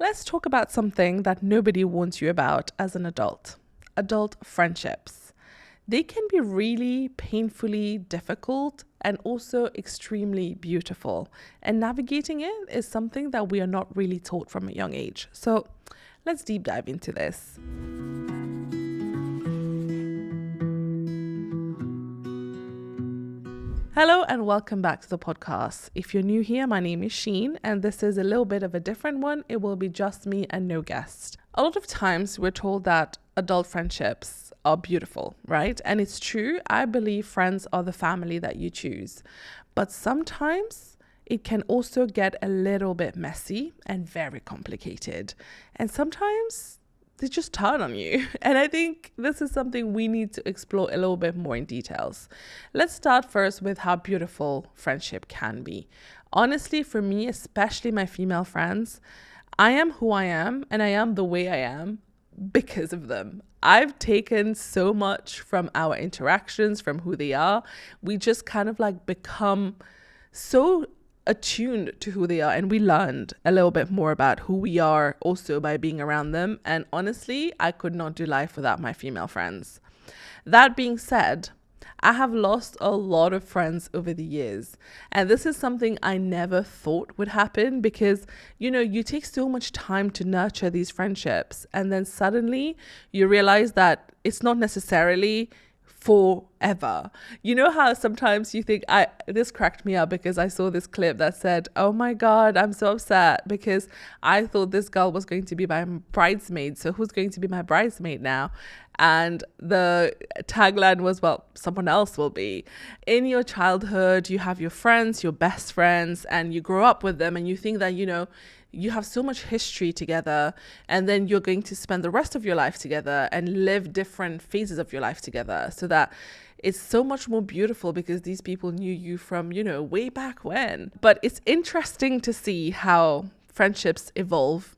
Let's talk about something that nobody warns you about as an adult. Adult friendships. They can be really painfully difficult and also extremely beautiful. And navigating it is something that we are not really taught from a young age. So let's deep dive into this. Hello and welcome back to the podcast. If you're new here, my name is Sheen and this is a little bit of a different one. It will be just me and no guest. A lot of times we're told that adult friendships are beautiful, right? And it's true. I believe friends are the family that you choose. But sometimes it can also get a little bit messy and very complicated. And sometimes they just turn on you. And I think this is something we need to explore a little bit more in details. Let's start first with how beautiful friendship can be. Honestly, for me, especially my female friends, I am who I am and I am the way I am because of them. I've taken so much from our interactions, from who they are. We just kind of like become so attuned to who they are, and we learned a little bit more about who we are also by being around them. And honestly, I could not do life without my female friends. That being said, I have lost a lot of friends over the years, and this is something I never thought would happen because you take so much time to nurture these friendships, and then suddenly you realize that it's not necessarily forever. You know how sometimes you think, this cracked me up because I saw this clip that said, oh my God, I'm so upset because I thought this girl was going to be my bridesmaid. So who's going to be my bridesmaid now? And the tagline was, well, someone else will be. In your childhood, you have your friends, your best friends, and you grow up with them and you think that, you have so much history together, and then you're going to spend the rest of your life together and live different phases of your life together, so that it's so much more beautiful because these people knew you from, way back when. But it's interesting to see how friendships evolve,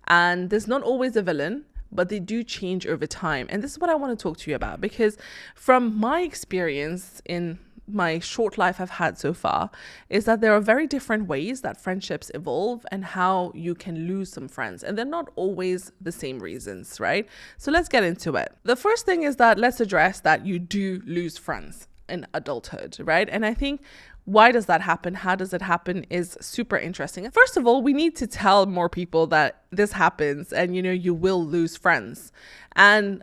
and there's not always a villain, but they do change over time. And this is what I want to talk to you about, because from my experience in my short life I've had so far is that there are very different ways that friendships evolve and how you can lose some friends. And they're not always the same reasons, right? So let's get into it. The first thing is that let's address that you do lose friends in adulthood, right? And I think why does that happen? How does it happen is super interesting. First of all, we need to tell more people that this happens and, you will lose friends. And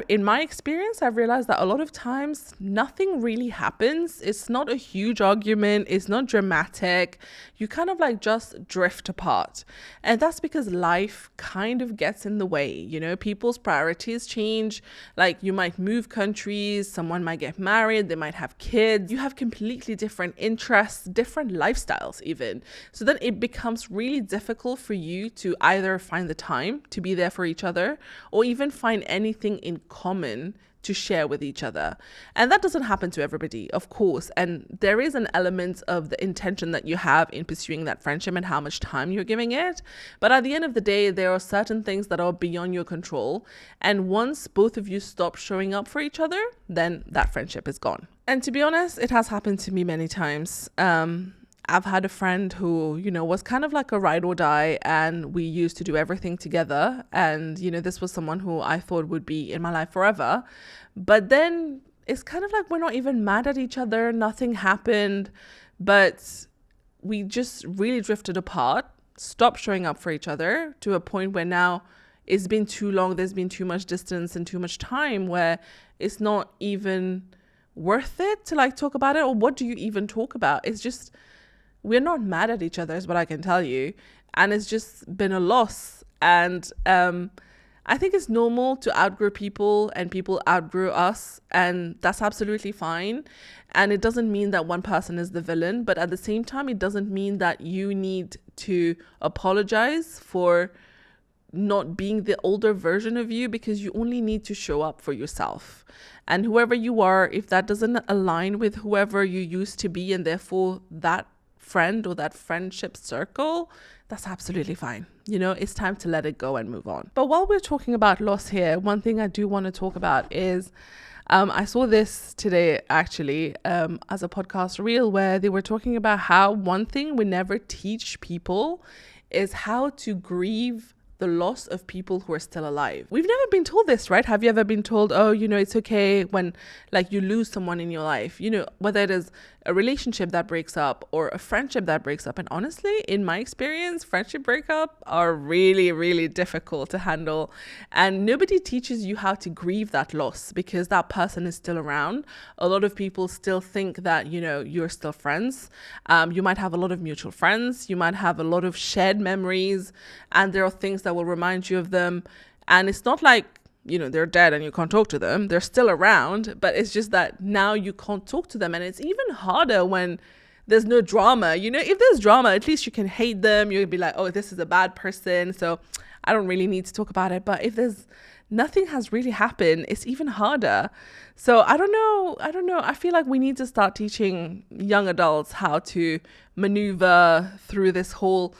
in my experience, I've realized that a lot of times nothing really happens. It's not a huge argument. It's not dramatic. You kind of like just drift apart. And that's because life kind of gets in the way. People's priorities change. Like you might move countries, someone might get married, they might have kids. You have completely different interests, different lifestyles even. So then it becomes really difficult for you to either find the time to be there for each other or even find anything in common to share with each other. And that doesn't happen to everybody, of course. And there is an element of the intention that you have in pursuing that friendship and how much time you're giving it. But at the end of the day, there are certain things that are beyond your control. And once both of you stop showing up for each other, then that friendship is gone. And to be honest, it has happened to me many times. I've had a friend who, was kind of like a ride or die, and we used to do everything together. And, this was someone who I thought would be in my life forever. But then it's kind of like we're not even mad at each other. Nothing happened, but we just really drifted apart, stopped showing up for each other to a point where now it's been too long. There's been too much distance and too much time where it's not even worth it to like talk about it. Or what do you even talk about? It's just, we're not mad at each other is what I can tell you. And it's just been a loss. And I think it's normal to outgrow people and people outgrow us. And that's absolutely fine. And it doesn't mean that one person is the villain. But at the same time, it doesn't mean that you need to apologize for not being the older version of you, because you only need to show up for yourself. And whoever you are, if that doesn't align with whoever you used to be, and therefore that friend or that friendship circle, that's absolutely fine. It's time to let it go and move on. But while we're talking about loss here, one thing I do want to talk about is I saw this today actually as a podcast reel where they were talking about how one thing we never teach people is how to grieve the loss of people who are still alive. We've never been told this, right? Have you ever been told, oh, it's okay when like you lose someone in your life, whether it is a relationship that breaks up or a friendship that breaks up. And honestly, in my experience, friendship breakup are really, really difficult to handle. And nobody teaches you how to grieve that loss because that person is still around. A lot of people still think that, you're still friends. You might have a lot of mutual friends. You might have a lot of shared memories, and there are things that will remind you of them. And it's not like, they're dead and you can't talk to them. They're still around, but it's just that now you can't talk to them. And it's even harder when there's no drama. If there's drama, at least you can hate them. You'll be like, oh, this is a bad person, so I don't really need to talk about it. But if there's nothing has really happened, it's even harder. So I don't know. I feel like we need to start teaching young adults how to maneuver through this whole,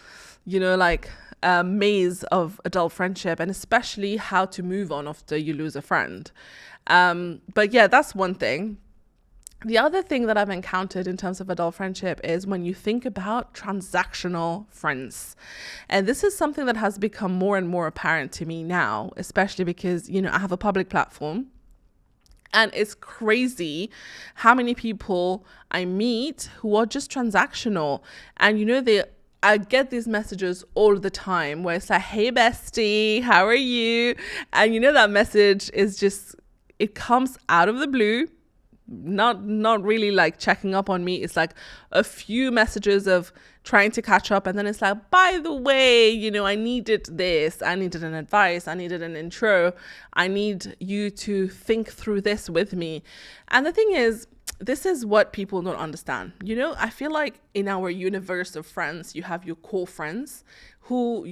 maze of adult friendship, and especially how to move on after you lose a friend. But yeah, that's one thing. The other thing that I've encountered in terms of adult friendship is when you think about transactional friends. And this is something that has become more and more apparent to me now, especially because, I have a public platform. And it's crazy how many people I meet who are just transactional. And, I get these messages all the time where it's like, hey, bestie, how are you? And that message is just, it comes out of the blue, not really like checking up on me. It's like a few messages of trying to catch up. And then it's like, by the way, I needed this. I needed an advice. I needed an intro. I need you to think through this with me. And the thing is, this is what people don't understand. I feel like in our universe of friends, you have your core friends who,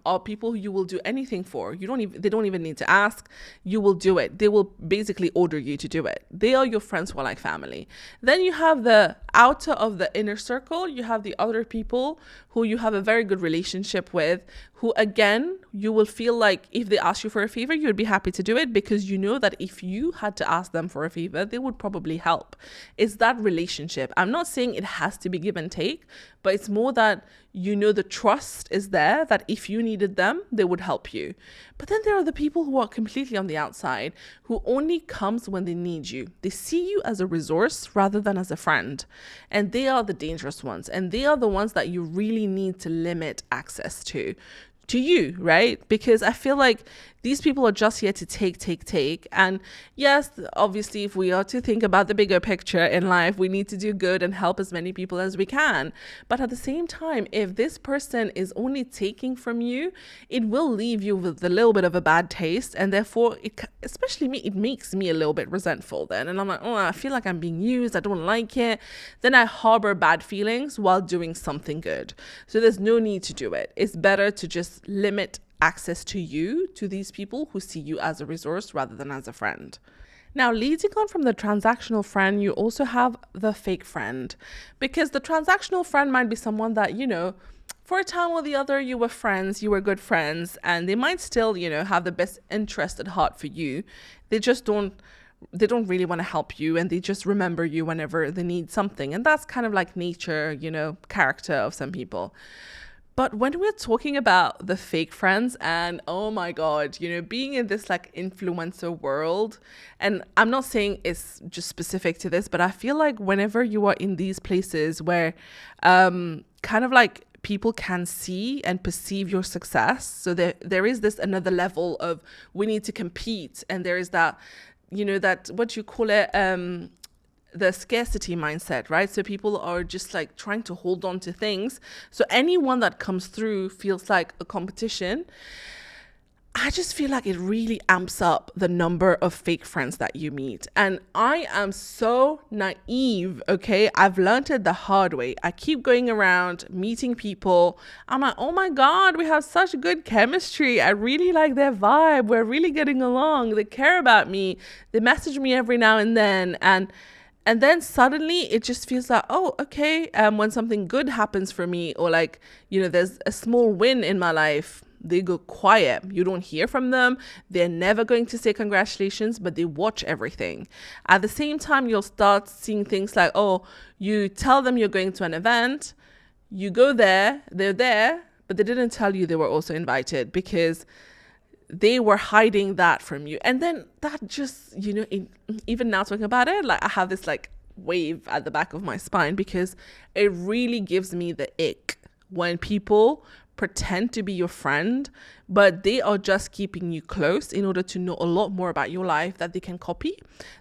are people who you will do anything for. They don't even need to ask. You will do it. They will basically order you to do it. They are your friends who are like family. Then you have the outer of the inner circle. You have the other people who you have a very good relationship with, who again, you will feel like if they ask you for a favor, you would be happy to do it because you know that if you had to ask them for a favor, they would probably help. It's that relationship. I'm not saying it has to be give and take, but it's more that the trust is there that if you needed them, they would help you. But then there are the people who are completely on the outside, who only comes when they need you. They see you as a resource rather than as a friend. And they are the dangerous ones. And they are the ones that you really need to limit access to you, right? Because I feel like these people are just here to take. And yes, obviously, if we are to think about the bigger picture in life, we need to do good and help as many people as we can. But at the same time, if this person is only taking from you, it will leave you with a little bit of a bad taste. And therefore, especially me, it makes me a little bit resentful then. And I'm like, oh, I feel like I'm being used. I don't like it. Then I harbor bad feelings while doing something good. So there's no need to do it. It's better to just limit access to these people who see you as a resource rather than as a friend. Now, leading on from the transactional friend, you also have the fake friend, because the transactional friend might be someone that, for a time or the other, you were friends, you were good friends, and they might still, have the best interest at heart for you. They don't really want to help you, and they just remember you whenever they need something. And that's kind of like nature, character of some people. But when we're talking about the fake friends and, oh my God, being in this like influencer world, and I'm not saying it's just specific to this, but I feel like whenever you are in these places where kind of like people can see and perceive your success. So there is this another level of we need to compete. And there is that, that, what you call it, the scarcity mindset, right? So people are just like trying to hold on to things. So anyone that comes through feels like a competition. I just feel like it really amps up the number of fake friends that you meet. And I am so naive, okay? I've learned it the hard way. I keep going around meeting people. I'm like, oh my God, we have such good chemistry. I really like their vibe. We're really getting along. They care about me. They message me every now and then. And then suddenly it just feels like, oh, okay, when something good happens for me, or like, there's a small win in my life, they go quiet. You don't hear from them. They're never going to say congratulations, but they watch everything. At the same time, you'll start seeing things like, oh, you tell them you're going to an event, you go there, they're there, but they didn't tell you they were also invited because they were hiding that from you. And then that just, even now talking about it, like I have this like wave at the back of my spine, because it really gives me the ick when people pretend to be your friend, but they are just keeping you close in order to know a lot more about your life that they can copy,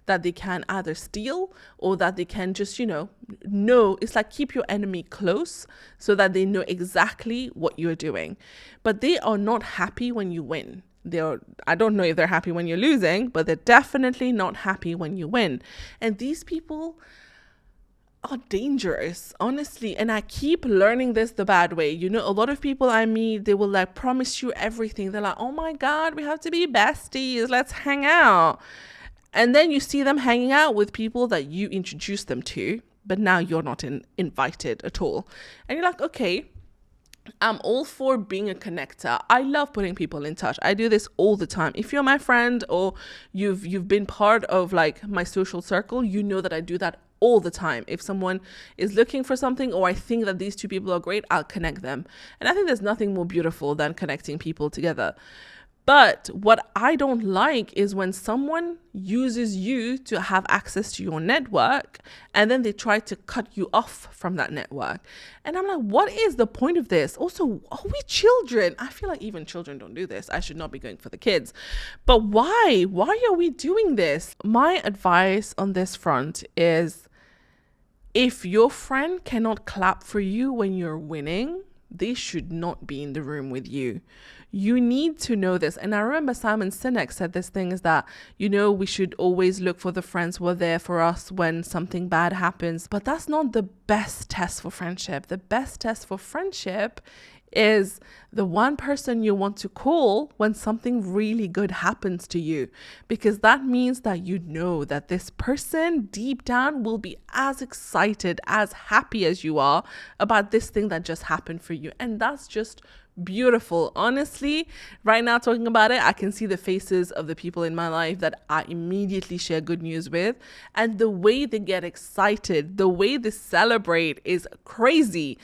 that they can either steal, or that they can just, know. It's like keep your enemy close so that they know exactly what you're doing. But they are not happy when you win. I don't know if they're happy when you're losing, but they're definitely not happy when you win. And these people are dangerous, honestly. And I keep learning this the bad way. A lot of people I meet, they will like promise you everything. They're like, oh my God, we have to be besties. Let's hang out. And then you see them hanging out with people that you introduced them to, but now you're not invited at all. And you're like, okay, I'm all for being a connector. I love putting people in touch. I do this all the time. If you're my friend or you've been part of like my social circle, you know that I do that all the time. If someone is looking for something, or I think that these two people are great, I'll connect them. And I think there's nothing more beautiful than connecting people together. But what I don't like is when someone uses you to have access to your network and then they try to cut you off from that network. And I'm like, what is the point of this? Also, are we children? I feel like even children don't do this. I should not be going for the kids. But why? Why are we doing this? My advice on this front is, if your friend cannot clap for you when you're winning, they should not be in the room with you. You need to know this. And I remember Simon Sinek said this thing is that, we should always look for the friends who are there for us when something bad happens. But that's not the best test for friendship. The best test for friendship is the one person you want to call when something really good happens to you, because that means that that this person deep down will be as excited, as happy as you are about this thing that just happened for you. And that's just beautiful. Honestly, right now talking about it, I can see the faces of the people in my life that I immediately share good news with, and the way they get excited, the way they celebrate is crazy.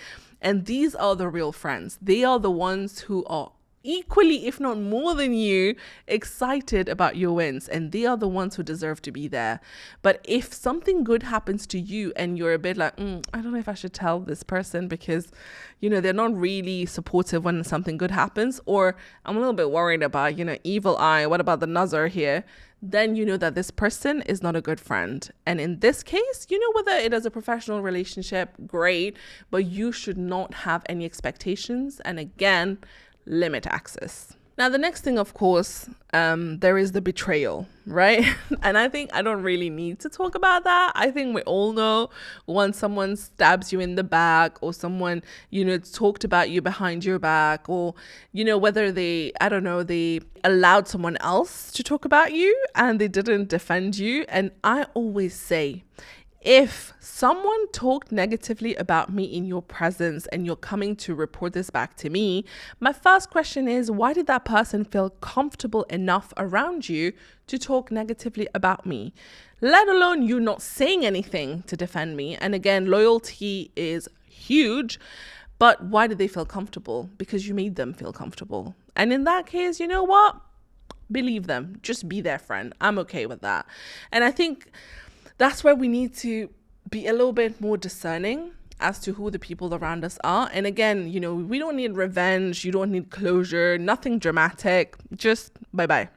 And these are the real friends. They are the ones who are equally, if not more than you, excited about your wins. And they are the ones who deserve to be there. But if something good happens to you and you're a bit like, I don't know if I should tell this person because, they're not really supportive when something good happens, or I'm a little bit worried about, evil eye, what about the nazar here? Then you know that this person is not a good friend. And in this case, whether it is a professional relationship, great, but you should not have any expectations. And again, limit access. Now, the next thing, of course, there is the betrayal, right? And I think I don't really need to talk about that. I think we all know when someone stabs you in the back, or someone, talked about you behind your back, or, whether they allowed someone else to talk about you and they didn't defend you. And I always say, if someone talked negatively about me in your presence and you're coming to report this back to me, my first question is, why did that person feel comfortable enough around you to talk negatively about me? Let alone you not saying anything to defend me. And again, loyalty is huge, but why did they feel comfortable? Because you made them feel comfortable. And in that case, you know what? Believe them. Just be their friend. I'm okay with that. And I think that's where we need to be a little bit more discerning as to who the people around us are. And again, we don't need revenge. You don't need closure, nothing dramatic, just bye-bye,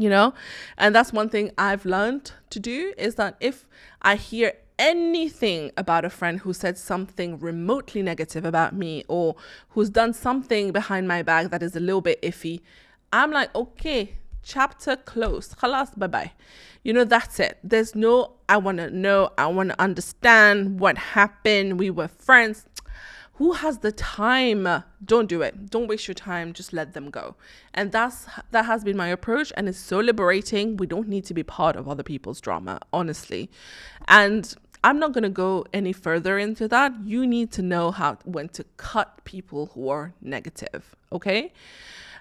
And that's one thing I've learned to do, is that if I hear anything about a friend who said something remotely negative about me, or who's done something behind my back that is a little bit iffy, I'm like, okay, chapter closed. Khalas, bye-bye. That's it. There's no, I want to know, I want to understand what happened. We were friends. Who has the time? Don't do it. Don't waste your time. Just let them go. And that has been my approach, and it's so liberating. We don't need to be part of other people's drama, honestly. And I'm not going to go any further into that. You need to know when to cut people who are negative, okay?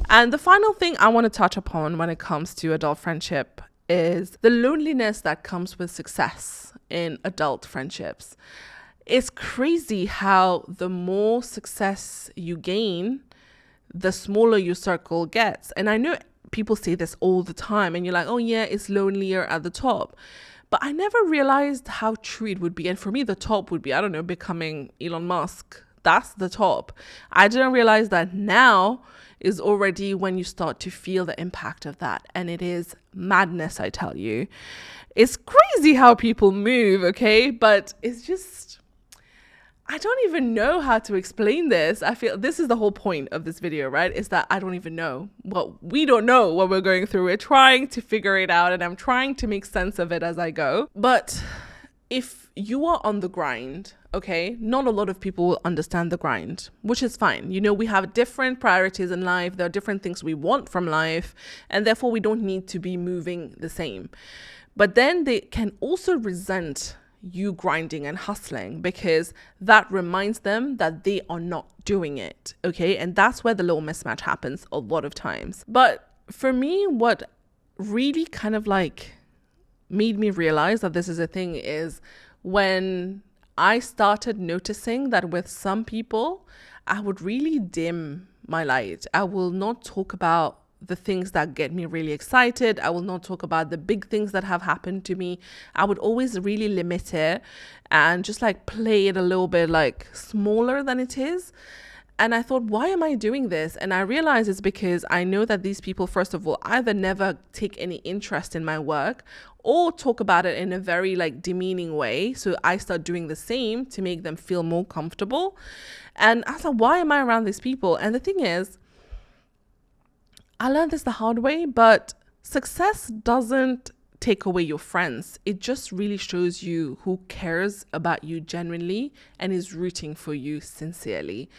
And the final thing I want to touch upon when it comes to adult friendship is the loneliness that comes with success in adult friendships. it's crazy how the more success you gain, the smaller your circle gets. And I know people say this all the time, and you're like, oh yeah, it's lonelier at the top. But I never realized how true it would be. And for me, the top would be, I don't know, becoming Elon Musk. That's the top. I didn't realize that now is already when you start to feel the impact of that. And it is madness, I tell you. It's crazy how people move, okay? But it's just, I don't even know how to explain this. I feel this is the whole point of this video, right? Is that I don't even know we don't know what we're going through. We're trying to figure it out, and I'm trying to make sense of it as I go. But if you are on the grind, okay, not a lot of people will understand the grind, which is fine. You know, we have different priorities in life. There are different things we want from life, and therefore we don't need to be moving the same. But then they can also resent you grinding and hustling, because that reminds them that they are not doing it, okay? And that's where the little mismatch happens a lot of times. But for me, what really kind of like made me realize that this is a thing is when I started noticing that with some people, I would really dim my light. I will not talk about the things that get me really excited. I will not talk about the big things that have happened to me. I would always really limit it and just like play it a little bit like smaller than it is. And I thought, why am I doing this? And I realized it's because I know that these people, first of all, either never take any interest in my work or talk about it in a very like demeaning way. So I start doing the same to make them feel more comfortable. And I thought, why am I around these people? And the thing is, I learned this the hard way, but success doesn't take away your friends. It just really shows you who cares about you genuinely and is rooting for you sincerely.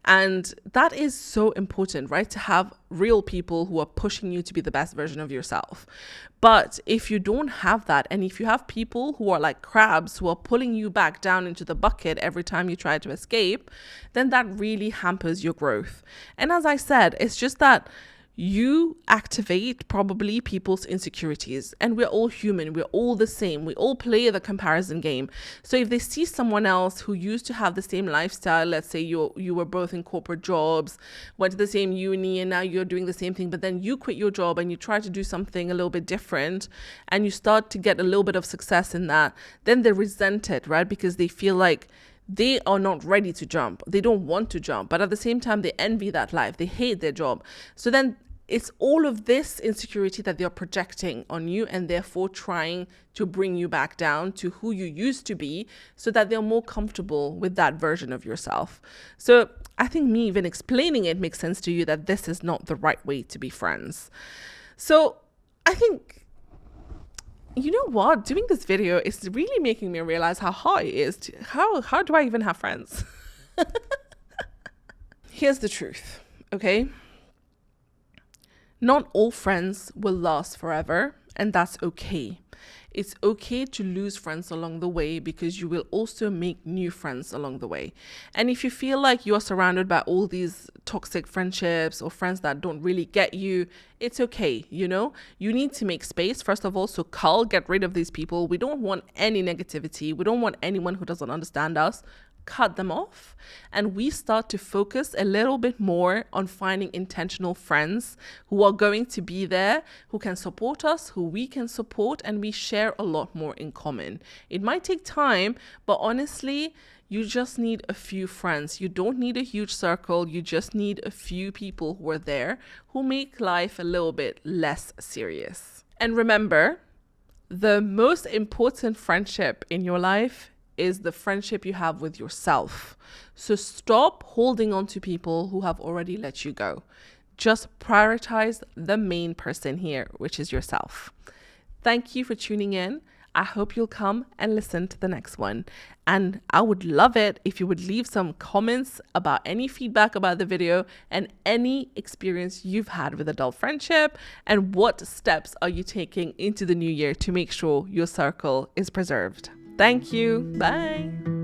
And that is so important, right? To have real people who are pushing you to be the best version of yourself. But if you don't have that, and if you have people who are like crabs who are pulling you back down into the bucket every time you try to escape, then that really hampers your growth. And as I said, it's just that you activate probably people's insecurities, and we're all human. We're all the same. We all play the comparison game. So if they see someone else who used to have the same lifestyle, let's say you were both in corporate jobs, went to the same uni, and now you're doing the same thing, but then you quit your job and you try to do something a little bit different, and you start to get a little bit of success in that, then they resent it, right? Because they feel like they are not ready to jump. They don't want to jump, but at the same time, they envy that life. They hate their job. So then it's all of this insecurity that they're projecting on you, and therefore trying to bring you back down to who you used to be so that they're more comfortable with that version of yourself. So I think me even explaining it makes sense to you that this is not the right way to be friends. So I think, you know what? Doing this video is really making me realize how hard it is. How do I even have friends? Here's the truth, okay? Not all friends will last forever, and that's okay. It's okay to lose friends along the way, because you will also make new friends along the way. And if you feel like you're surrounded by all these toxic friendships or friends that don't really get you, it's okay. You know, you need to make space, first of all. So get rid of these people. We don't want any negativity. We don't want anyone who doesn't understand us. Cut them off, and we start to focus a little bit more on finding intentional friends who are going to be there, who can support us, who we can support, and we share a lot more in common. It might take time, but honestly, you just need a few friends. You don't need a huge circle. You just need a few people who are there, who make life a little bit less serious. And remember, the most important friendship in your life is the friendship you have with yourself. So stop holding on to people who have already let you go. Just prioritize the main person here, which is yourself. Thank you for tuning in. I hope you'll come and listen to the next one. And I would love it if you would leave some comments about any feedback about the video and any experience you've had with adult friendship, and what steps are you taking into the new year to make sure your circle is preserved. Thank you. Bye.